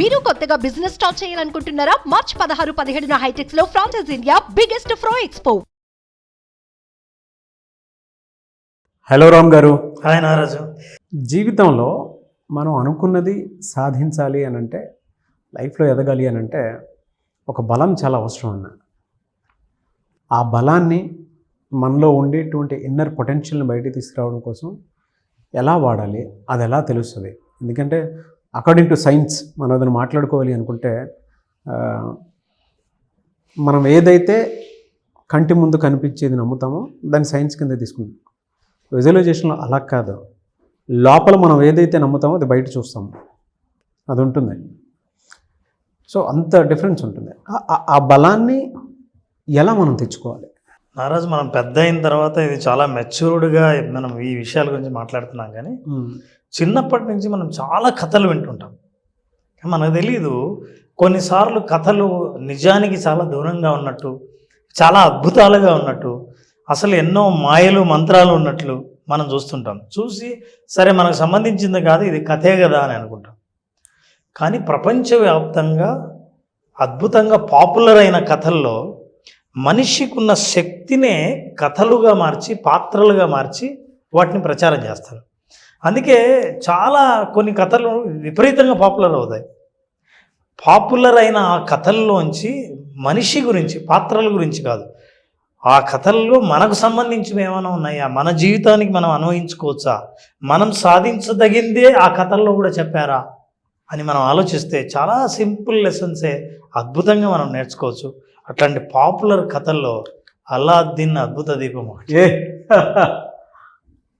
మీరు కొత్తగా business start చేయాలనుకుంటున్నారా? మార్చ్ 16-17 హైటెక్స్ లో franchise India biggest ఫ్రో expo. Hello Ram గారు. హాయ్ నారాజు. జీవితంలో మనం అనుకున్నది సాధించాలి అని అంటే, లైఫ్లో ఎదగాలి అని అంటే ఒక బలం చాలా అవసరం అన్న. ఆ బలాన్ని మనలో ఉండేటువంటి ఇన్నర్ పొటెన్షియల్ని బయటికి తీసుకురావడం కోసం ఎలా వాడాలి, అది ఎలా తెలుస్తుంది? ఎందుకంటే అకార్డింగ్ టు సైన్స్ మనం ఏదైనా మాట్లాడుకోవాలి అనుకుంటే, మనం ఏదైతే కంటి ముందు కనిపించేది నమ్ముతామో దాన్ని సైన్స్ కింద తీసుకుంటాం. విజువలైజేషన్లో అలా కాదు, లోపల మనం ఏదైతే నమ్ముతామో అది బయట చూస్తాము, అది ఉంటుంది. సో అంత డిఫరెన్స్ ఉంటుంది. ఆ బలాన్ని ఎలా మనం తెచ్చుకోవాలి? నారాజు, మనం పెద్ద అయిన తర్వాత ఇది చాలా మెచ్యూర్డ్గా మనం ఈ విషయాల గురించి మాట్లాడుతున్నాం. కానీ చిన్నప్పటి నుంచి మనం చాలా కథలు వింటుంటాం. మనకు తెలీదు కొన్నిసార్లు కథలు నిజానికి చాలా దూరంగా ఉన్నట్టు, చాలా అద్భుతాలుగా ఉన్నట్టు, అసలు ఎన్నో మాయలు మంత్రాలు ఉన్నట్లు మనం చూస్తుంటాం. చూసి సరే మనకు సంబంధించింది కాదు, ఇది కథే కదా అని అనుకుంటాం. కానీ ప్రపంచవ్యాప్తంగా అద్భుతంగా పాపులర్ అయిన కథల్లో మనిషికి ఉన్న శక్తినే కథలుగా మార్చి, పాత్రలుగా మార్చి వాటిని ప్రచారం చేస్తారు. అందుకే చాలా కొన్ని కథలు విపరీతంగా పాపులర్ అవుతాయి. పాపులర్ అయిన ఆ కథల్లోంచి మనిషి గురించి, పాత్రల గురించి కాదు, ఆ కథల్లో మనకు సంబంధించినవి ఏమైనా ఉన్నాయా, మన జీవితానికి మనం అన్వయించుకోవచ్చా, మనం సాధించదగిందే ఆ కథల్లో కూడా చెప్పారా అని మనం ఆలోచిస్తే చాలా సింపుల్ లెసన్సే అద్భుతంగా మనం నేర్చుకోవచ్చు. అట్లాంటి పాపులర్ కథల్లో అల్లాద్దీన్ అద్భుత దీపం ఒకటి.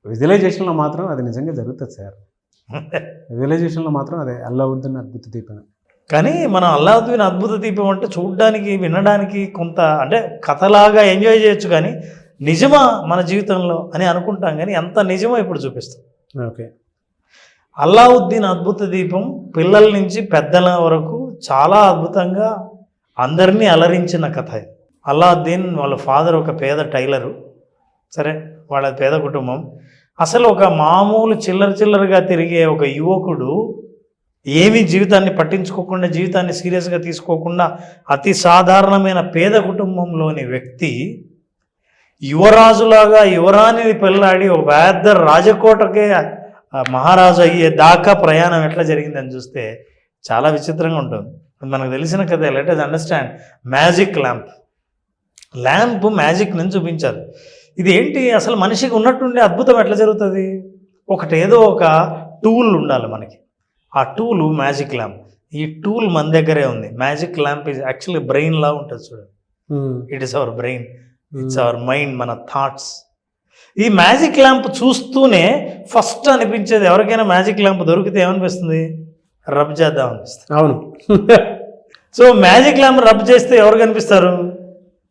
విజువలైజేషన్లో మాత్రం అది నిజంగా జరుగుతుంది సార్. విజువలైజేషన్లో మాత్రం అదే అల్లావుద్దీన్ అద్భుత దీపం. కానీ మనం అల్లావుద్దీన్ అద్భుత దీపం అంటే చూడడానికి, వినడానికి కొంత అంటే కథలాగా ఎంజాయ్ చేయొచ్చు, కానీ నిజమా మన జీవితంలో అని అనుకుంటాం. కానీ ఎంత నిజమో ఇప్పుడు చూపిస్తాం. ఓకే. అల్లావుద్దీన్ అద్భుత దీపం పిల్లల నుంచి పెద్దల వరకు చాలా అద్భుతంగా అందరినీ అలరించిన కథ. అల్లావుద్దీన్ వాళ్ళ ఫాదర్ ఒక పేద టైలరు. సరే, వాళ్ళ పేద కుటుంబం. అసలు ఒక మామూలు చిల్లరగా తిరిగే ఒక యువకుడు, ఏమీ జీవితాన్ని పట్టించుకోకుండా, జీవితాన్ని సీరియస్గా తీసుకోకుండా, అతి సాధారణమైన పేద కుటుంబంలోని వ్యక్తి యువరాజులాగా యువరాణిని పెళ్ళాడి ఒక పెద్ద రాజకోటకే మహారాజు అయ్యే దాకా ప్రయాణం ఎట్లా జరిగిందని చూస్తే చాలా విచిత్రంగా ఉంటుంది. మనకు తెలిసిన కథ. Let us understand magic lamp magic నుంచి చూపించారు. ఇది ఏంటి, అసలు మనిషికి ఉన్నట్టుండే అద్భుతం ఎట్లా జరుగుతుంది? ఏదో ఒక టూల్ ఉండాలి మనకి. ఆ టూలు మ్యాజిక్ ల్యాంప్. ఈ టూల్ మన దగ్గరే ఉంది. Magic lamp is actually brain లా ఉంటుంది చూడండి. It is our brain, it's our mind, మన థాట్స్. ఈ మ్యాజిక్ ల్యాంప్ చూస్తూనే ఫస్ట్ అనిపించేది, ఎవరికైనా మ్యాజిక్ ల్యాంప్ దొరికితే ఏమనిపిస్తుంది? రబ్ చేద్దాం అనిపిస్తుంది. అవును. సో మ్యాజిక్ ల్యాంప్ రబ్ చేస్తే ఎవరు కనిపిస్తారు?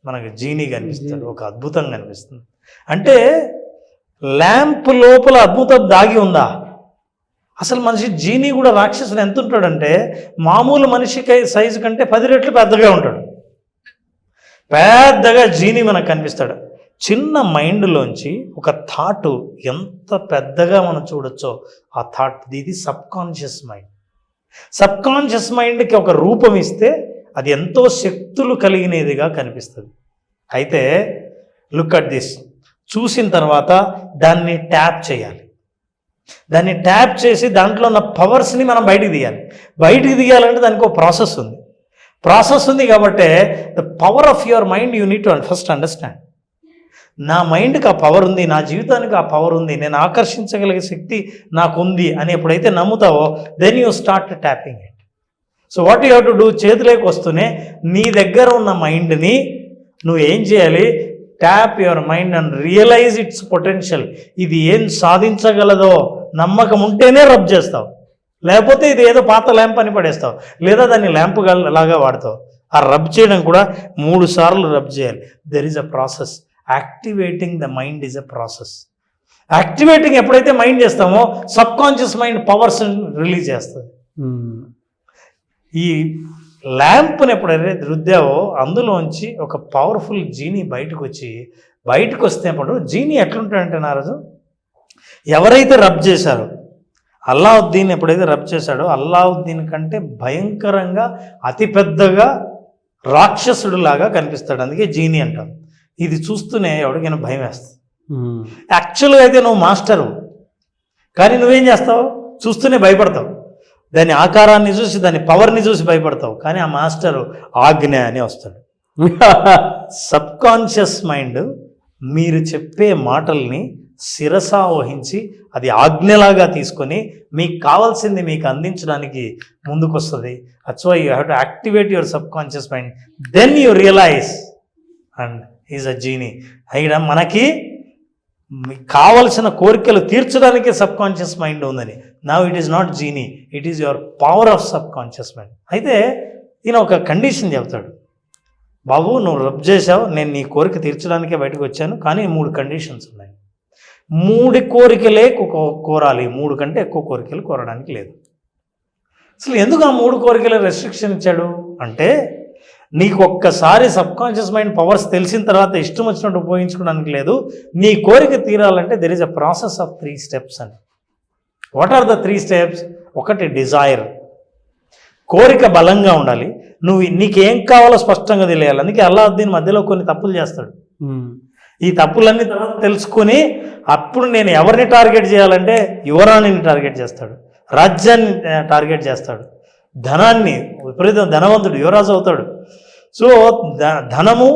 మనకు జీనీ కనిపిస్తారు. ఒక అద్భుతం కనిపిస్తుంది. అంటే ల్యాంప్ లోపల అద్భుతం దాగి ఉందా? అసలు మనిషి జీనీ కూడా రాక్షసుడు ఎంత ఉంటాడంటే, మామూలు మనిషికి సైజు కంటే 10 రెట్లు పెద్దగా ఉంటాడు. పెద్దగా జీనీ మనకు కనిపిస్తాడు. చిన్న మైండ్లోంచి ఒక థాట్ ఎంత పెద్దగా మనం చూడొచ్చో ఆ థాట్, ఇది సబ్కాన్షియస్ మైండ్. సబ్కాన్షియస్ మైండ్కి ఒక రూపం ఇస్తే అది ఎంతో శక్తులు కలిగినదిగా కనిపిస్తుంది. అయితే లుక్ అట్ దిస్. చూసిన తర్వాత దాన్ని ట్యాప్ చేయాలి. దాన్ని ట్యాప్ చేసి దాంట్లో ఉన్న పవర్స్ని మనం బయటికి తీయాలి. బయటికి తీయాలంటే దానికి ఒక ప్రాసెస్ ఉంది. కాబట్టి the power of your mind you need to first understand. నా మైండ్కి ఆ పవర్ ఉంది, నా జీవితానికి ఆ పవర్ ఉంది, నేను ఆకర్షించగలిగే శక్తి నాకుంది అని ఎప్పుడైతే నమ్ముతావో, then you start tapping it. So what you have to do, చేతిలోకి వస్తూనే నీ దగ్గర ఉన్న మైండ్ని నువ్వు ఏం చేయాలి? Tap your mind and realise its potential. ఇది ఏం సాధించగలదో నమ్మకం ఉంటేనే రబ్ చేస్తావు, లేకపోతే ఇది ఏదో పాత ల్యాంప్ అని పడేస్తావు, లేదా దాన్ని ల్యాంప్ లాగా వాడతావు. ఆ రబ్ చేయడం కూడా 3 సార్లు రబ్ చేయాలి. There is a process. Activating the mind is a process. Activating ఎప్పుడైతే మైండ్ చేస్తామో, సబ్కాన్షియస్ మైండ్ పవర్స్ రిలీజ్ చేస్తుంది. ఈ ల్యాంప్ని ఎప్పుడైతే రుద్దావో అందులోంచి ఒక పవర్ఫుల్ జీనీ బయటకు వస్తే అప్పుడు జీనీ ఎట్లుంటాడంటే నారాజు, ఎవరైతే రబ్ చేశారో అల్లావుద్దీన్ ఎప్పుడైతే రబ్ చేశాడో అల్లావుద్దీన్ కంటే భయంకరంగా అతిపెద్దగా రాక్షసుడిలాగా కనిపిస్తాడు. అందుకే జీని అంటాం. ఇది చూస్తూనే ఎవరికైనా భయం వేస్తుంది. యాక్చువల్గా అయితే నువ్వు మాస్టరు, కానీ నువ్వేం చేస్తావు? చూస్తూనే భయపడతావు. దాని ఆకారాన్ని చూసి దాని పవర్ని చూసి భయపడతావు. కానీ ఆ మాస్టరు ఆజ్ఞ అని వస్తాడు. సబ్ కాన్షియస్ మైండ్ మీరు చెప్పే మాటల్ని శిరసా వహించి అది ఆజ్ఞలాగా తీసుకొని మీకు కావాల్సింది మీకు అందించడానికి ముందుకు వస్తుంది. That's why you have to activate your subconscious mind, then you realise and is a genie. అయినా మనకి కావలసిన కోరికలు తీర్చడానికి సబ్ కాన్షియస్ మైండ్ ఉందని. Now it is not genie, it is your power of subconscious mind. అయితే ఈయన ఒక condition చెప్తాడు, బాబు నువ్వు రబ్ చేసావు, నేను నీ కోరిక తీర్చడానికే బయటకు వచ్చాను, కానీ 3 కండిషన్స్ ఉన్నాయి. 3 కోరికలే కోరాలి, 3 కంటే ఎక్కువ కోరికలు కోరడానికి లేదు. అసలు ఎందుకు ఆ 3 కోరికల రెస్ట్రిక్షన్ ఇచ్చాడు అంటే, నీకు ఒక్కసారి సబ్ కాన్షియస్ మైండ్ పవర్స్ తెలిసిన తర్వాత ఇష్టం వచ్చినట్టు ఉపయోగించుకోవడానికి లేదు. నీ కోరిక తీరాలంటే there is a process of 3 steps అని. What are the 3 steps? ఒకటి డిజైర్, కోరిక బలంగా ఉండాలి. నీకేం కావాలో స్పష్టంగా తెలియాలి. అందుకే అల్లావుద్దీన్ మధ్యలో కొన్ని తప్పులు చేస్తాడు. ఈ తప్పులన్నీ తర్వాత తెలుసుకొని అప్పుడు నేను ఎవరిని టార్గెట్ చేయాలంటే యువరాణిని టార్గెట్ చేస్తాడు, రాజ్యాన్ని టార్గెట్ చేస్తాడు, ధనాన్ని, విపరీతం ధనవంతుడు యువరాజు అవుతాడు. సో ధనము,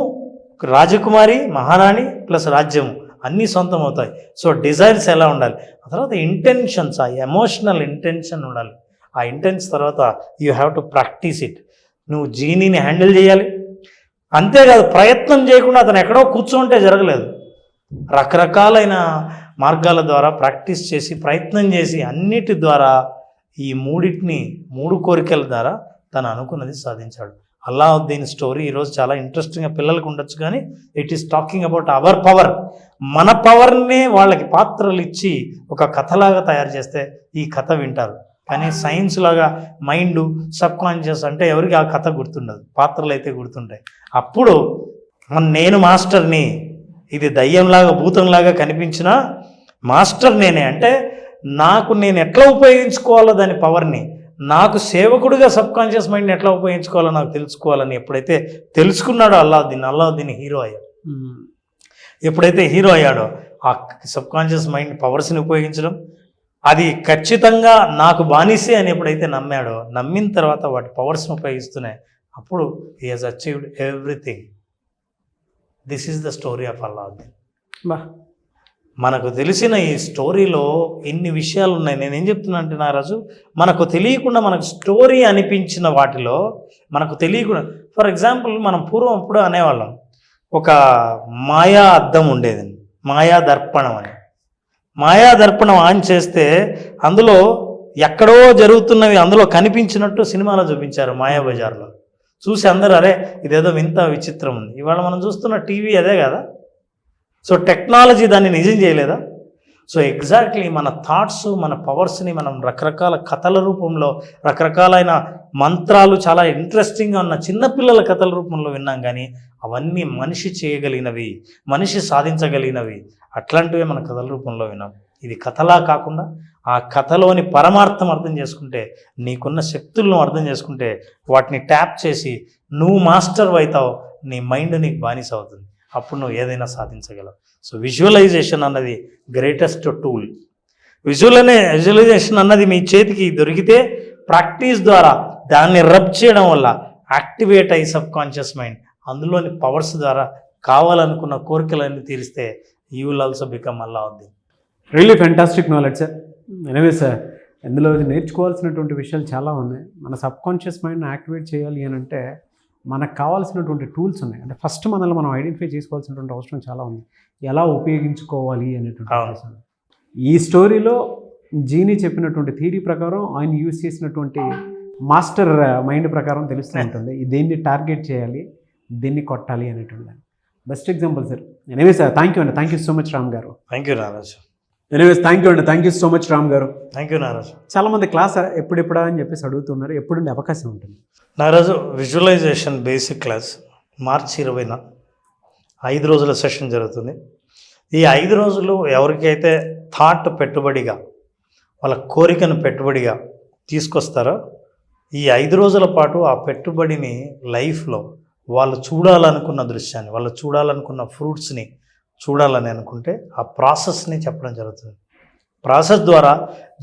రాజకుమారి, మహారాణి ప్లస్ రాజ్యము అన్నీ సొంతం అవుతాయి. సో డిజైర్స్ ఎలా ఉండాలి, ఆ తర్వాత ఇంటెన్షన్స్, ఆ ఎమోషనల్ ఇంటెన్షన్ ఉండాలి. ఆ ఇంటెన్స్ తర్వాత you have to practice it. నువ్వు జీనీని హ్యాండిల్ చేయాలి. అంతేకాదు, ప్రయత్నం చేయకుండా అతను ఎక్కడో కూర్చుంటే జరగలేదు. రకరకాలైన మార్గాల ద్వారా ప్రాక్టీస్ చేసి ప్రయత్నం చేసి అన్నిటి ద్వారా ఈ 3 కోరికల ద్వారా తను అనుకున్నది సాధించాడు. అల్లావుద్దీన్ స్టోరీ ఈరోజు చాలా ఇంట్రెస్టింగ్గా పిల్లలకు ఉండొచ్చు, కానీ it is talking about our power. మన పవర్నే వాళ్ళకి పాత్రలు ఇచ్చి ఒక కథలాగా తయారు చేస్తే ఈ కథ వింటారు. కానీ సైన్స్ లాగా మైండ్, సబ్ కాన్షియస్ అంటే ఎవరికి ఆ కథ గుర్తుండదు, పాత్రలు అయితే గుర్తుంటాయి. అప్పుడు నేను మాస్టర్ని, ఇది దయ్యంలాగా భూతంలాగా కనిపించిన మాస్టర్ నేనే అంటే నేను ఎట్లా ఉపయోగించుకోవాలో దాని పవర్ని, నాకు సేవకుడిగా సబ్ కాన్షియస్ మైండ్ని ఎట్లా ఉపయోగించుకోవాలో నాకు తెలుసుకోవాలని ఎప్పుడైతే తెలుసుకున్నాడో అల్లావుద్దీన్ హీరో అయ్యాడు. ఎప్పుడైతే హీరో అయ్యాడో ఆ సబ్ కాన్షియస్ మైండ్ పవర్స్ని ఉపయోగించడం, అది ఖచ్చితంగా నాకు బానిసే అని ఎప్పుడైతే నమ్మాడో, నమ్మిన తర్వాత వాటి పవర్స్ని ఉపయోగిస్తున్నాయి, అప్పుడు he has achieved everything. This is the story of Allauddin. మనకు తెలిసిన ఈ స్టోరీలో ఇన్ని విషయాలు ఉన్నాయి. నేనేం చెప్తున్నా అంటే నారాజు, మనకు తెలియకుండా మనకు స్టోరీ అనిపించిన వాటిలో మనకు తెలియకుండా, ఫర్ ఎగ్జాంపుల్ మనం పూర్వం ఎప్పుడు అనేవాళ్ళం, ఒక మాయా అద్దం ఉండేది, మాయా దర్పణం అని. మాయా దర్పణం ఆన్ చేస్తే అందులో ఎక్కడో జరుగుతున్నవి అందులో కనిపించినట్టు సినిమాలో చూపించారు, మాయాబజార్లో. చూసి అందరూ అరే ఇదేదో వింత విచిత్రం ఉంది. ఇవాళ మనం చూస్తున్న టీవీ అదే కదా. సో టెక్నాలజీ దాన్ని నిజం చేయలేదా? సో ఎగ్జాక్ట్లీ మన థాట్స్, మన పవర్స్ని మనం రకరకాల కథల రూపంలో, రకరకాలైన మంత్రాలు, చాలా ఇంట్రెస్టింగ్గా ఉన్న చిన్నపిల్లల కథల రూపంలో విన్నాం. కానీ అవన్నీ మనిషి చేయగలిగినవి, మనిషి సాధించగలిగినవి, అట్లాంటివే మన కథల రూపంలో విన్నాం. ఇది కథలా కాకుండా ఆ కథలోని పరమార్థం అర్థం చేసుకుంటే, నీకున్న శక్తులను అర్థం చేసుకుంటే, వాటిని ట్యాప్ చేసి నువ్వు మాస్టర్ అవుతావు, నీ మైండ్ నీకు బానిస అవుతుంది. అప్పుడు నువ్వు ఏదైనా సాధించగలవు. సో విజువలైజేషన్ అన్నది గ్రేటెస్ట్ టూల్. విజువలైజేషన్ అన్నది మీ చేతికి దొరికితే ప్రాక్టీస్ ద్వారా దాన్ని రబ్ చేయడం వల్ల యాక్టివేట్ అయ్యి సబ్ కాన్షియస్ మైండ్ అందులోని పవర్స్ ద్వారా కావాలనుకున్న కోరికలన్నీ తీరిస్తే you will also become Allauddin. Really fantastic knowledge sir. Anyway sir, ఇందులో నేర్చుకోవాల్సినటువంటి విషయాలు చాలా ఉన్నాయి. మన సబ్ కాన్షియస్ మైండ్ని యాక్టివేట్ చేయాలి అని అంటే మనకు కావాల్సినటువంటి టూల్స్ ఉన్నాయి. అంటే ఫస్ట్ మనల్ని మనం ఐడెంటిఫై చేసుకోవాల్సినటువంటి అవసరం చాలా ఉంది, ఎలా ఉపయోగించుకోవాలి అనేటువంటి. ఈ స్టోరీలో జీనీ చెప్పినటువంటి థియరీ ప్రకారం ఆయన యూజ్ చేసినటువంటి మాస్టర్ మైండ్ ప్రకారం తెలుస్తూ ఉంటుంది దేన్ని టార్గెట్ చేయాలి, దేన్ని కొట్టాలి అనేటువంటి. Best example sir. Anyway sir, thank you అండి. Thank you so much Ram గారు. థ్యాంక్ యూ నారాజు. ఎనివేస్ థ్యాంక్ యూ అండి. Thank you so much Ram గారు. థ్యాంక్ యూ నారాజు. చాలామంది క్లాస్ ఎప్పుడెప్పుడా అని చెప్పేసి అడుగుతున్నారు, ఎప్పుడుండే అవకాశం ఉంటుంది? నారాజు, విజువలైజేషన్ బేసిక్ క్లాస్ మార్చి 20న 5 రోజుల సెషన్ జరుగుతుంది. ఈ 5 రోజులు ఎవరికైతే థాట్ పెట్టుబడిగా వాళ్ళ కోరికను పెట్టుబడిగా తీసుకొస్తారో ఈ 5 రోజుల పాటు ఆ పెట్టుబడిని లైఫ్లో వాళ్ళు చూడాలనుకున్న దృశ్యాన్ని, వాళ్ళు చూడాలనుకున్న ఫ్రూట్స్ని చూడాలని అనుకుంటే ఆ ప్రాసెస్ని చెప్పడం జరుగుతుంది. ప్రాసెస్ ద్వారా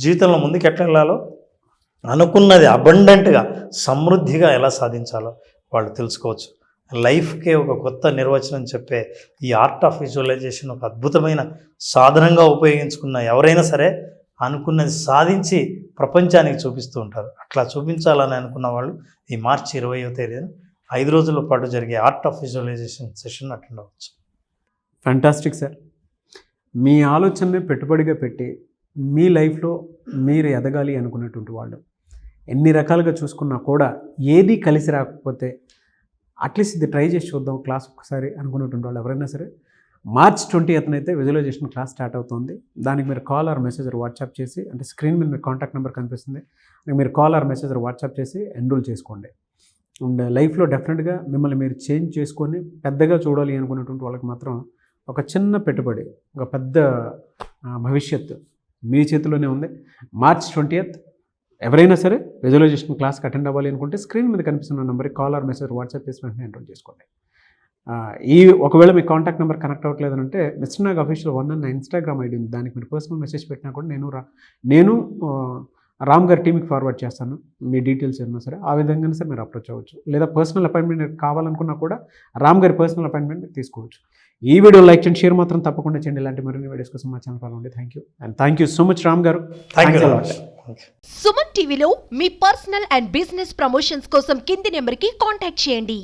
జీవితంలో ముందుకు ఎట్లా వెళ్ళాలో, అనుకున్నది అబండెంట్గా సమృద్ధిగా ఎలా సాధించాలో వాళ్ళు తెలుసుకోవచ్చు. లైఫ్కే ఒక కొత్త నిర్వచనం చెప్పే ఈ ఆర్ట్ ఆఫ్ విజువలైజేషన్ ఒక అద్భుతమైన సాధనంగా ఉపయోగించుకున్న ఎవరైనా సరే అనుకున్నది సాధించి ప్రపంచానికి చూపిస్తూ ఉంటారు. అట్లా చూపించాలని అనుకున్న వాళ్ళు ఈ మార్చి 20వ తేదీన 5 రోజుల పాటు జరిగే art of visualisation session attend అవ్వచ్చు. Fantastic sir. మీ ఆలోచనని పెట్టుబడిగా పెట్టి మీ లైఫ్లో మీరు ఎదగాలి అనుకున్నటువంటి వాళ్ళు ఎన్ని రకాలుగా చూసుకున్నా కూడా ఏది కలిసి రాకపోతే అట్లీస్ట్ ఇది ట్రై చేసి చూద్దాం క్లాస్ ఒకసారి అనుకున్నటువంటి వాళ్ళు ఎవరైనా సరే మార్చ్ 20th అయితే విజువలైజేషన్ క్లాస్ స్టార్ట్ అవుతుంది. దానికి మీరు కాల్ ఆర్ మెసేజ్ వాట్సాప్ చేసి, అంటే స్క్రీన్ మీద మీకు కాంటాక్ట్ నెంబర్ కనిపిస్తుంది, మీరు కాల్ ఆర్ మెసేజ్ వాట్సాప్ చేసి ఎన్రోల్ చేసుకోండి. అండ్ లైఫ్లో డెఫినెట్గా మిమ్మల్ని మీరు చేంజ్ చేసుకొని పెద్దగా చూడాలి అనుకున్నటువంటి వాళ్ళకి మాత్రం ఒక చిన్న పెట్టుబడి, ఒక పెద్ద భవిష్యత్తు మీ చేతిలోనే ఉంది. మార్చ్ 20th ఎవరైనా సరే విజువలైజేషన్ క్లాస్కి అటెండ్ అవ్వాలి అనుకుంటే స్క్రీన్ మీద కనిపిస్తున్న నెంబర్కి కాల్ ఆర్ మెసేజ్ వాట్సాప్ చేసి వెంటనే ఎన్రోల్ చేసుకోండి. ఒకవేళ మీ కాంటాక్ట్ నెంబర్ కనెక్ట్ అవ్వట్లేదంటే మిస్టర్ నాగ్ అఫీషియల్ 1 అన్న ఇన్స్టాగ్రామ్ ఐడి ఉంది, దానికి మీరు పర్సనల్ మెసేజ్ పెట్టినా కూడా నేను రామ్ గారి టీమ్కి ఫార్వర్డ్ చేస్తాను మీ డీటెయిల్స్ ఏమన్నా సరే. ఆ విధంగానే సరే మీరు అప్రోచ్ అవ్వచ్చు. లేదా పర్సనల్ అపాయింట్మెంట్ కావాలనుకున్నా కూడా రామ్ గారి పర్సనల్ అపాయింట్మెంట్ మీరు తీసుకోవచ్చు. ఈ వీడియో లైక్ చేయండి, షేర్ మాత్రం తప్పకుండా చేయండి. ఇలాంటి మరిన్ని వీడియోస్ కోసం మా ఛానల్ ఫాలో అవ్వండి. Thank you and thank you so much Ram గారు. Thank you. సుమన్ టీవీలో మీ పర్సనల్ అండ్ బిజినెస్ ప్రమోషన్స్ కోసం కింది నెంబర్కి కాంటాక్ట్ చేయండి.